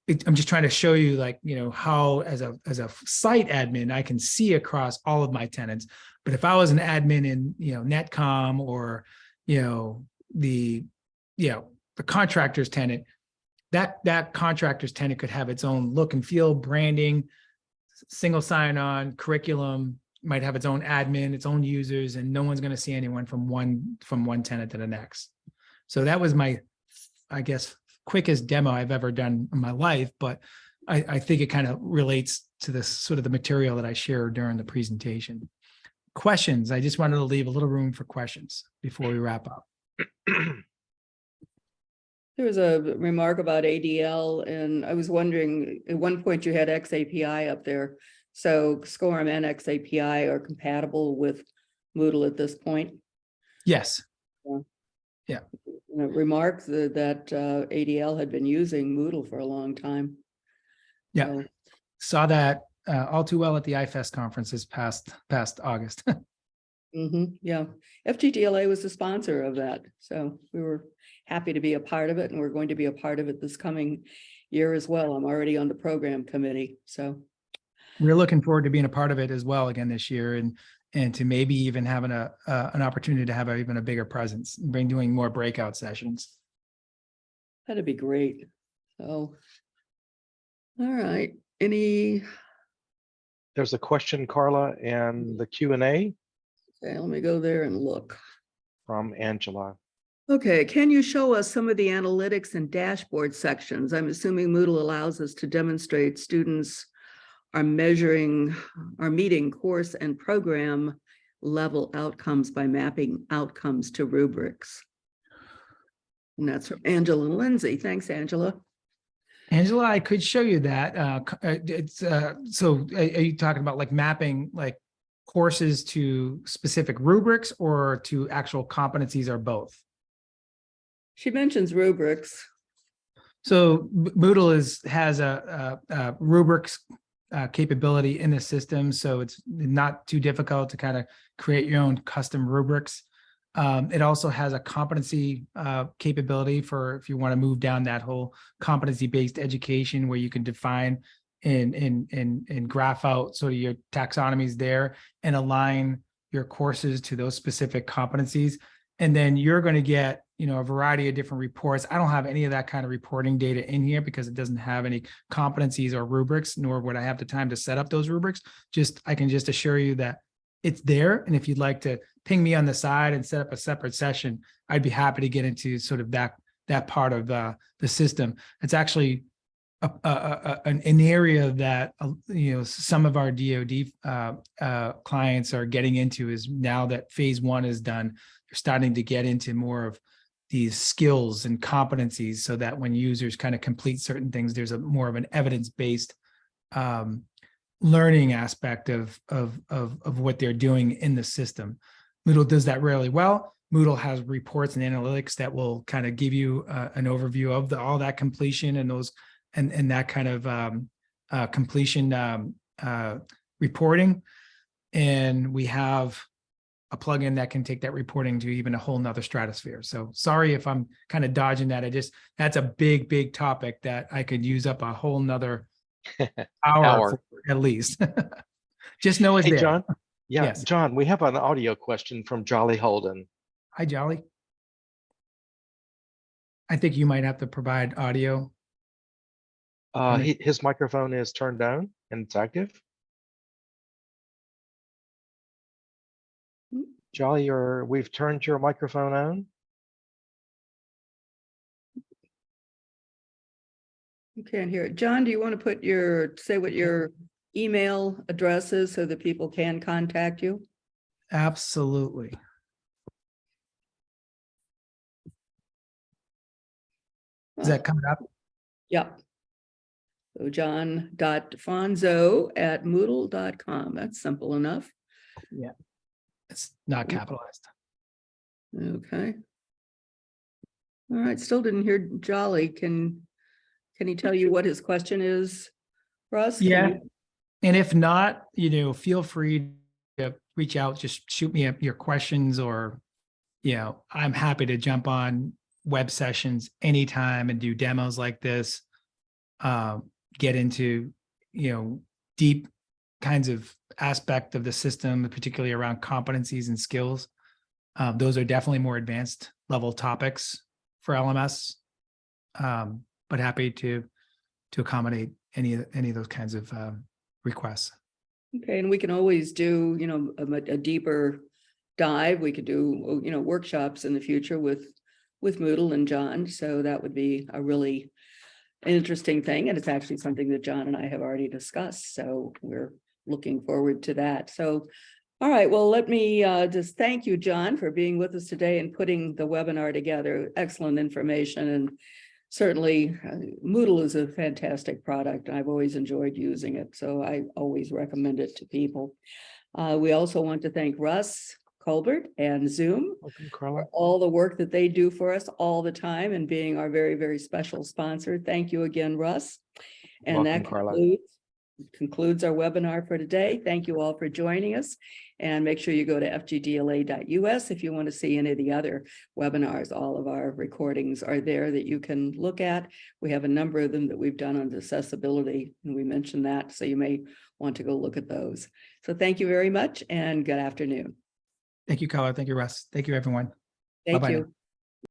C: I'm just trying to show you, like, how as a site admin, I can see across all of my tenants. But if I was an admin in, Netcom or, the contractor's tenant, that contractor's tenant could have its own look and feel, branding, single sign-on, curriculum, might have its own admin, its own users, and no one's going to see anyone from one tenant to the next. So that was my, I guess, quickest demo I've ever done in my life, but I think it kind of relates to this sort of the material that I shared during the presentation. Questions? I just wanted to leave a little room for questions before we wrap up.
B: There was a remark about ADL, and I was wondering, at one point you had XAPI up there. So SCORM and XAPI are compatible with Moodle at this point?
C: Yes.
B: Yeah. Remarks that ADL had been using Moodle for a long time.
C: Yeah.
B: So,
C: saw that all too well at the IFEST conference this past August.
B: Yeah. FGDLA was the sponsor of that. So we were happy to be a part of it, and we're going to be a part of it this coming year as well. I'm already on the program committee. So
C: we're looking forward to being a part of it as well again this year, and to maybe even having an opportunity to have even a bigger presence, doing more breakout sessions.
B: that'd be great. So, all right. There's
A: a question, Carla, and the Q&A.
B: Okay, let me go there and look.
A: From Angela.
B: Okay, can you show us some of the analytics and dashboard sections? I'm assuming Moodle allows us to demonstrate students are meeting course and program level outcomes by mapping outcomes to rubrics. And that's from Angela and Lindsay. Thanks, Angela.
C: Angela, I could show you that. So are you talking about like mapping like courses to specific rubrics or to actual competencies, or both?
B: She mentions rubrics.
C: So Moodle has a rubrics capability in the system, so it's not too difficult to kind of create your own custom rubrics. It also has a competency capability for if you want to move down that whole competency-based education, where you can define and graph out sort of your taxonomies there and align your courses to those specific competencies. And then you're going to get, a variety of different reports. I don't have any of that kind of reporting data in here because it doesn't have any competencies or rubrics, nor would I have the time to set up those rubrics. I can just assure you that it's there. And if you'd like to ping me on the side and set up a separate session, I'd be happy to get into sort of that part of the system. It's actually an area that some of our DoD clients are getting into, is now that phase 1 is done, they're starting to get into more of these skills and competencies, so that when users kind of complete certain things, there's more of an evidence-based learning aspect of what they're doing in the system. Moodle does that really well. Moodle has reports and analytics that will kind of give you an overview of all that completion and those and that kind of completion reporting. And we have a plugin that can take that reporting to even a whole nother stratosphere. So sorry if I'm kind of dodging that. That's a big topic that I could use up a whole nother hour. For, at least. Just know it's there.
A: John. Yeah,
C: yes.
A: John, we have an audio question from Jolly Holden.
C: Hi, Jolly. I think you might have to provide audio.
A: His microphone is turned on and it's active. Jolly, we've turned your microphone on.
B: You can't hear it. John, do you want to say what your email address is so that people can contact you?
C: Absolutely. Is that coming up?
B: Yep. So john.defonzo@moodle.com. That's simple enough.
C: It's not capitalized.
B: Okay. All right, still didn't hear Jolly. Can he tell you what his question is, Russ? Can
C: Yeah.
B: you-
C: And if not, feel free to reach out, just shoot me up your questions, or, I'm happy to jump on web sessions anytime and do demos like this. Get into, deep kinds of aspect of the system, particularly around competencies and skills. Those are definitely more advanced level topics for LMS. But happy to accommodate any of those kinds of requests.
B: Okay, and we can always do, a deeper dive. We could do, workshops in the future with Moodle and John. So that would be a really interesting thing. And it's actually something that John and I have already discussed. So we're looking forward to that. So, all right, well, let me just thank you, John, for being with us today and putting the webinar together. Excellent information. And certainly Moodle is a fantastic product. I've always enjoyed using it. So I always recommend it to people. We also want to thank Russ Colbert and Zoom
A: Welcome, Carla.
B: for all the work that they do for us all the time and being our very, very special sponsor. Thank you again, Russ. And
A: Welcome,
B: that
A: Carla.
B: concludes our webinar for today. Thank you all for joining us. And make sure you go to fgdla.us if you want to see any of the other webinars. All of our recordings are there that you can look at. We have a number of them that we've done on accessibility, and we mentioned that, so you may want to go look at those. So thank you very much and good afternoon.
C: Thank you, Carla. Thank you, Russ. Thank you, everyone.
B: Thank
C: Bye-bye now.
B: you.